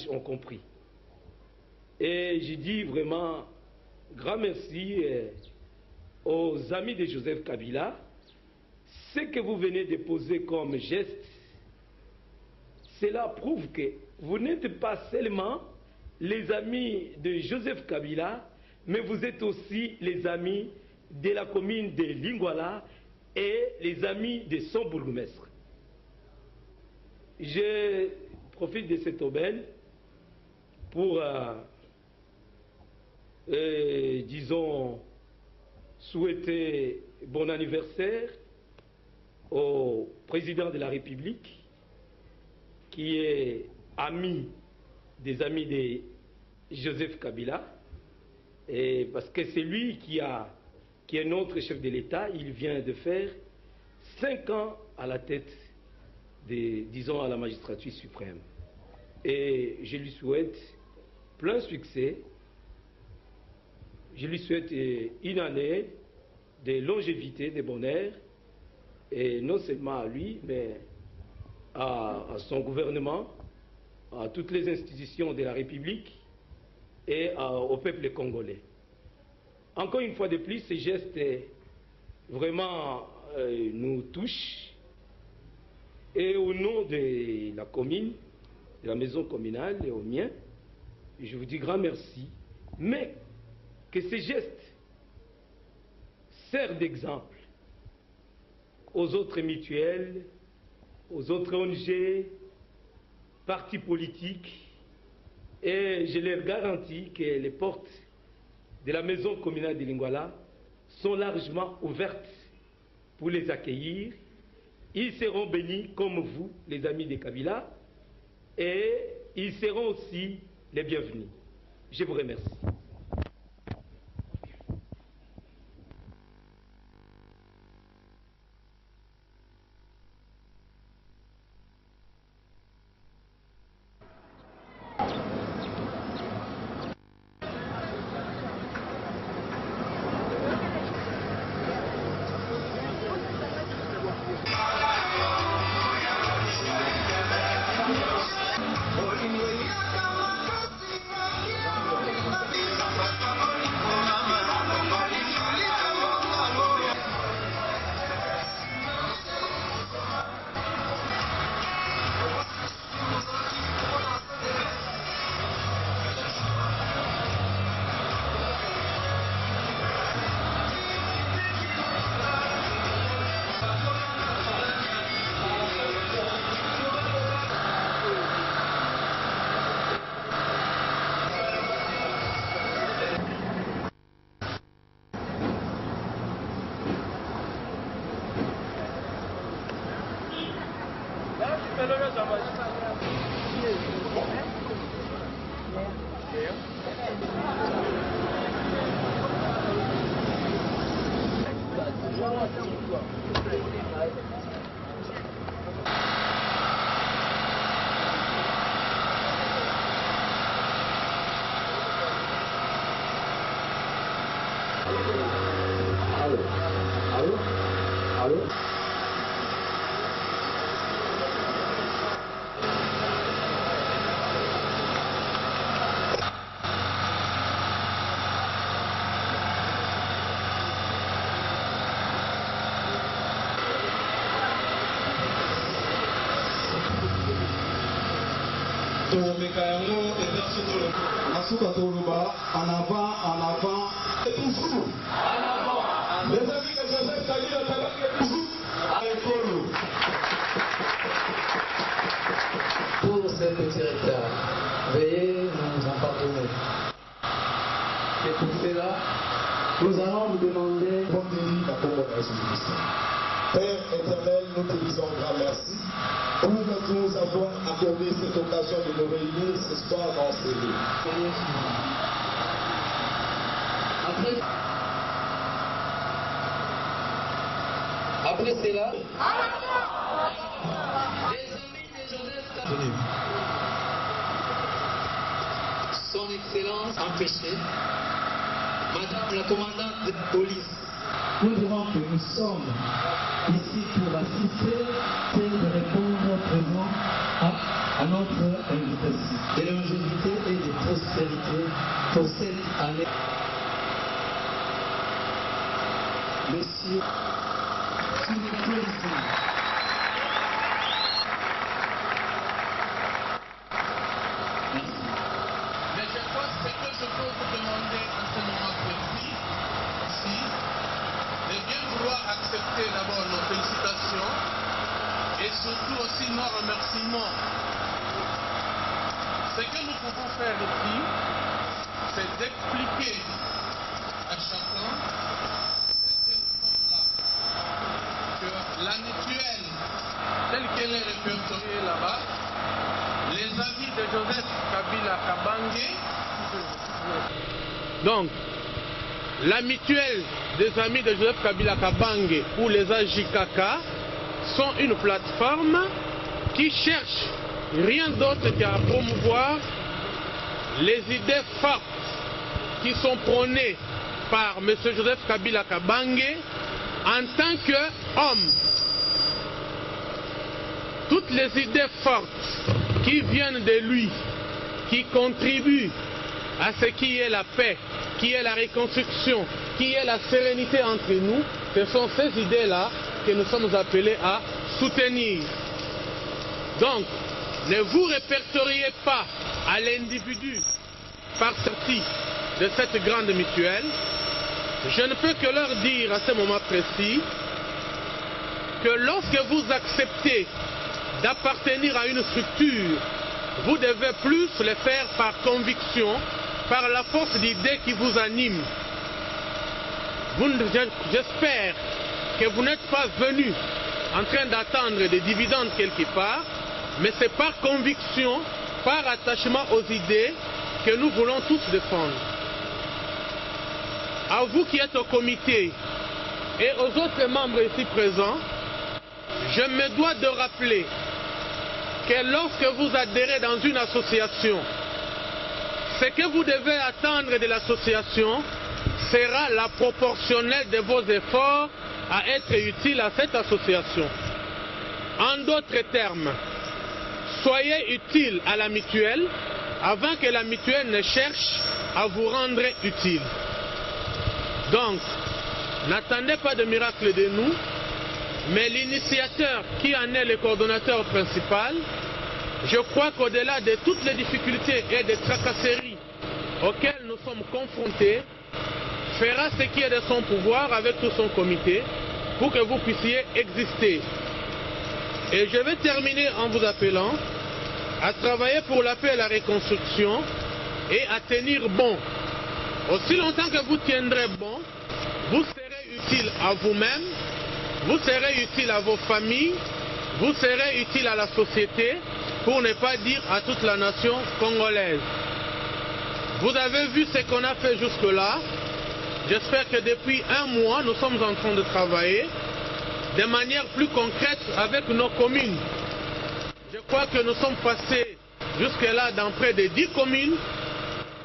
ont compris. Et j'ai dit vraiment grand merci aux amis de Joseph Kabila. Ce que vous venez de poser comme geste, cela prouve que vous n'êtes pas seulement les amis de Joseph Kabila, mais vous êtes aussi les amis de la commune de Lingwala et les amis de son bourgmestre. Je profite de cette aubaine pour, disons, souhaiter bon anniversaire au président de la République, qui est ami des amis de Joseph Kabila, et parce que c'est lui qui est notre chef de l'État. Il vient de faire 5 ans à la tête disons, à la magistrature suprême. Et je lui souhaite plein succès. Je lui souhaite une année de longévité, de bonheur, et non seulement à lui, mais à son gouvernement, à toutes les institutions de la République et au peuple congolais. Encore une fois de plus, ces gestes vraiment nous touchent. Et au nom de la commune, de la maison communale et au mien, je vous dis grand merci. Mais que ces gestes servent d'exemple aux autres mutuelles, aux autres ONG, partis politiques, et je leur garantis que les portes de la maison communale de Lingwala sont largement ouvertes pour les accueillir. Ils seront bénis comme vous, les amis de Kabila, et ils seront aussi les bienvenus. Je vous remercie. En avant, et toujours. En avant. Les amis de Joseph Kabila, toujours. Pour ce petit retard, veuillez nous en pardonner. Et pour cela, nous allons vous demander Père éternel, nous te disons grand merci pour nous avoir accordé cette occasion de nous réunir ce soir dans ces lieux. Après cela, les amis de Joseph Kabila, son Excellence empêchée, Madame la commandante de police, nous dirons que nous sommes ici pour assister et de répondre présent à notre invitation. De longévité et de prospérité pour cette année. Messieurs, s'il vous plaît, merci. Mais je crois que ce que je peux vous demander à ce moment précis, ici, de bien vouloir accepter d'abord nos félicitations et surtout aussi nos remerciements. Ce que nous pouvons faire ici, c'est d'expliquer à chacun cette question-là, que la mutuelle, telle qu'elle est répertoriée là-bas, les amis de Joseph Kabila Kabange, donc la mutuelle des amis de Joseph Kabila Kabange ou les AJKK sont une plateforme qui cherche rien d'autre qu'à promouvoir les idées fortes qui sont prônées par M. Joseph Kabila Kabange en tant qu'homme. Toutes les idées fortes qui viennent de lui, qui contribuent à ce qui est la paix, qui est la reconstruction, qui est la sérénité entre nous, ce sont ces idées-là que nous sommes appelés à soutenir. Donc, ne vous répertoriez pas à l'individu par sortie de cette grande mutuelle. Je ne peux que leur dire à ce moment précis que lorsque vous acceptez d'appartenir à une structure, vous devez plus le faire par conviction, par la force d'idées qui vous anime. J'espère que vous n'êtes pas venu en train d'attendre des dividendes quelque part, mais c'est par conviction, par attachement aux idées que nous voulons tous défendre. À vous qui êtes au comité et aux autres membres ici présents, je me dois de rappeler que lorsque vous adhérez dans une association, ce que vous devez attendre de l'association sera la proportionnelle de vos efforts à être utile à cette association. En d'autres termes, soyez utile à la mutuelle avant que la mutuelle ne cherche à vous rendre utile. Donc, n'attendez pas de miracle de nous, mais l'initiateur qui en est le coordonnateur principal, je crois qu'au-delà de toutes les difficultés et des tracasseries auxquelles nous sommes confrontés, fera ce qui est de son pouvoir avec tout son comité pour que vous puissiez exister. Et je vais terminer en vous appelant à travailler pour la paix et la reconstruction et à tenir bon. Aussi longtemps que vous tiendrez bon, vous serez utile à vous-même, vous serez utile à vos familles, vous serez utile à la société, pour ne pas dire à toute la nation congolaise. Vous avez vu ce qu'on a fait jusque-là. J'espère que depuis un mois, nous sommes en train de travailler de manière plus concrète avec nos communes. Je crois que nous sommes passés jusque-là dans près de 10 communes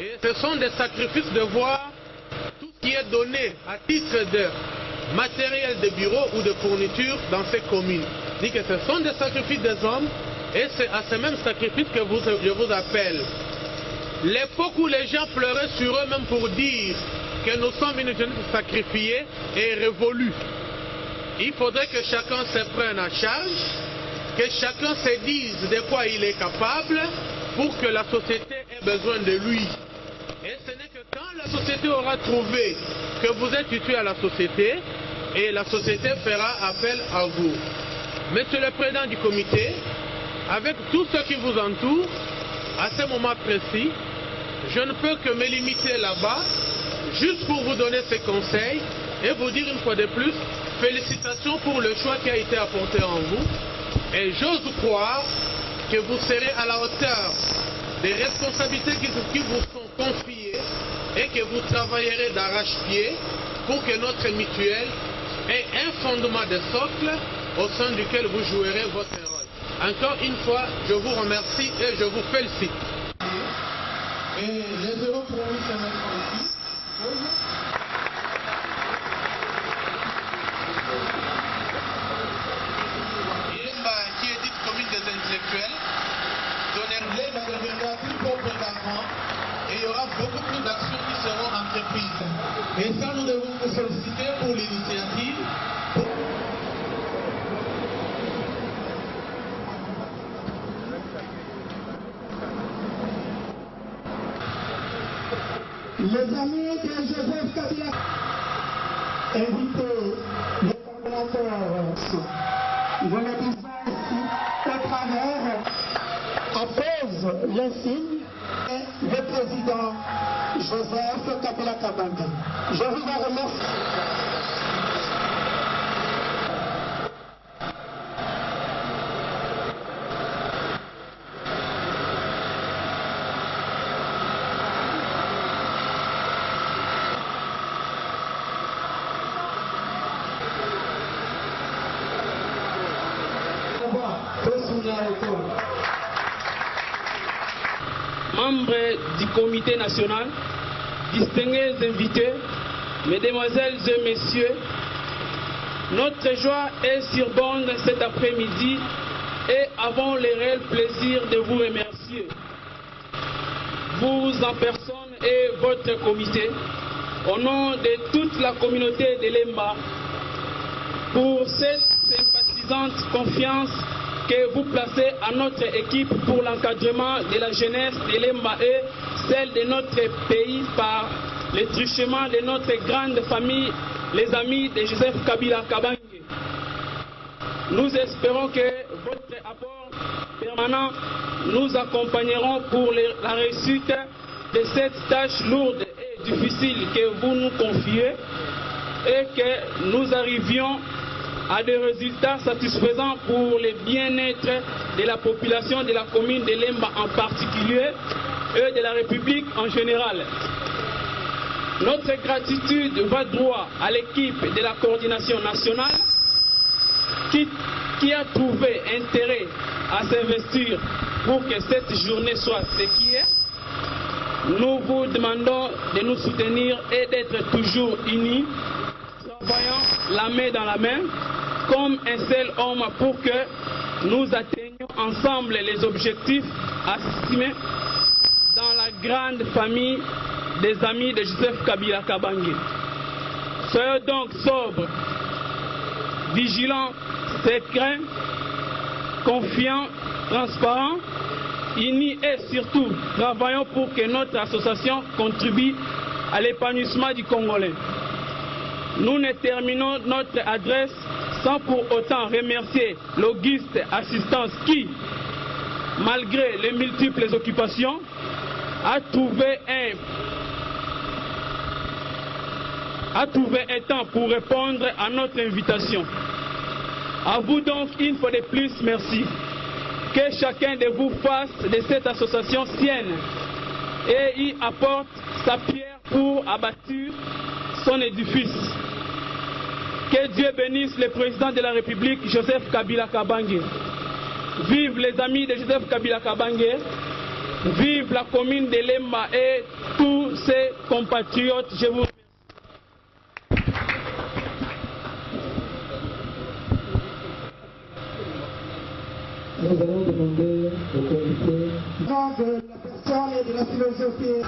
et ce sont des sacrifices de voir tout ce qui est donné à titre de matériel de bureau ou de fourniture dans ces communes. Je dis que ce sont des sacrifices des hommes et c'est à ces mêmes sacrifices que je vous appelle. L'époque où les gens pleuraient sur eux-mêmes pour dire que nous sommes une jeunesse sacrifiée est révolue. Il faudrait que chacun se prenne en charge, que chacun se dise de quoi il est capable pour que la société ait besoin de lui. Et ce n'est que quand la société aura trouvé que vous êtes utile à la société, et la société fera appel à vous. Monsieur le Président du comité, avec tous ceux qui vous entourent, à ce moment précis, je ne peux que me limiter là-bas, juste pour vous donner ces conseils et vous dire une fois de plus, félicitations pour le choix qui a été apporté en vous. Et j'ose croire que vous serez à la hauteur des responsabilités qui vous sont confiées et que vous travaillerez d'arrache-pied pour que notre mutuelle ait un fondement de socle au sein duquel vous jouerez votre rôle. Encore une fois, je vous remercie et je vous félicite. Et les euros promis se mettent ici. Iremba, qui est dite commune des intellectuels, mois et il y aura beaucoup plus d'actions qui seront entreprises. Et ça, nous devons vous solliciter pour l'initiative. Les amis de Joseph Kabila, invitez les coordonnateurs, nous le disons ici, au travers, appose le signe le président Joseph Kabila Kabange. Je vous en remercie. Membres du comité national, distingués invités, mesdemoiselles et messieurs, notre joie est surabonde cet après-midi et avons le réel plaisir de vous remercier, vous en personne et votre comité, au nom de toute la communauté de l'EMBA, pour cette sympathisante confiance que vous placez à notre équipe pour l'encadrement de la jeunesse de l'EMBA et celle de notre pays par le truchement de notre grande famille, les amis de Joseph Kabila Kabange. Nous espérons que votre apport permanent nous accompagneront pour la réussite de cette tâche lourde et difficile que vous nous confiez et que nous arrivions à des résultats satisfaisants pour le bien-être de la population de la commune de Lemba en particulier et de la République en général. Notre gratitude va droit à l'équipe de la coordination nationale qui a trouvé intérêt à s'investir pour que cette journée soit ce qui est. Nous vous demandons de nous soutenir et d'être toujours unis, travaillant la main dans la main, comme un seul homme pour que nous atteignions ensemble les objectifs assumés dans la grande famille des amis de Joseph Kabila Kabange. Soyons donc sobres, vigilants, sereins, confiants, transparents, unis et surtout travaillons pour que notre association contribue à l'épanouissement du Congolais. Nous ne terminons notre adresse sans pour autant remercier l'auguste assistance qui, malgré les multiples occupations, a trouvé un temps pour répondre à notre invitation. À vous donc, une fois de plus, merci. Que chacun de vous fasse de cette association sienne et y apporte sa pierre pour abattre son édifice. Que Dieu bénisse le président de la République, Joseph Kabila Kabange. Vive les amis de Joseph Kabila Kabange. Vive la commune de Lemba et tous ses compatriotes. Je vous remercie. Nous allons demander au comité de la personne et de la philosophie.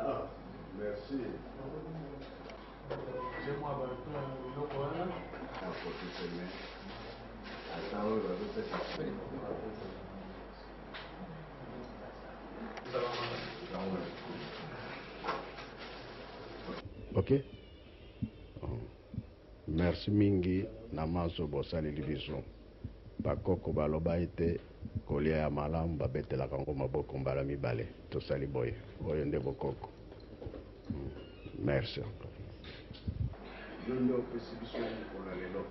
Ah, merci. Ok. Merci mingi na maso bosaleli biso bakoko baloba ete kolia ya malamu babetelaka ngo maboko mbala mibale tosali boye oyo nde bokoko. Merci. Ndio opesi biso mpona lelo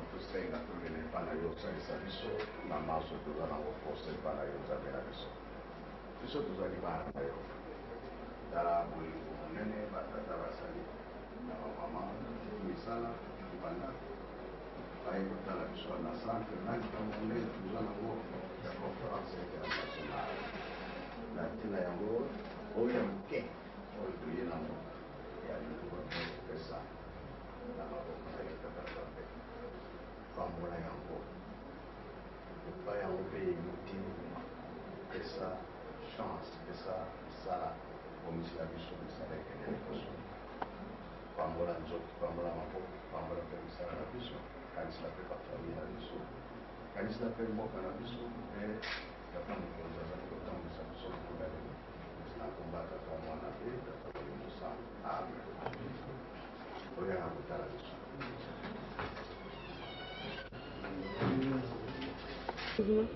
otosenga tolele mpana yo osalisa biso na maso toza nango force mpana yo nzambe na biso tozali bana na yo tala bolingo monene batata basali na bamama misala libanda baye kotala biso na centre na likambo monene toza nango ya conférence internationale na ntina yango oyo ya moke oyo toye nango ya lingo kopesa na maboko na yo tata nzambe pambola yango epa yango mpe motini pesa chance pesa misala komisila biso misala ekende liboso pambola nzoto pambola maboko pambola mpe misala na biso kanisila mpe bafamile na biso kanisila mpe mboka na biso mpe tata mokonzi azali kotambwisa biso mpona lelo na komba tata mwana mpe tata molimo sana amen oyo na kotala biso.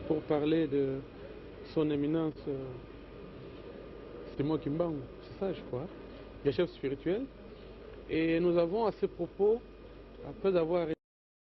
Pour parler de son éminence Simon Kimbangu, c'est ça je crois, le chef spirituel. Et nous avons à ce propos, après avoir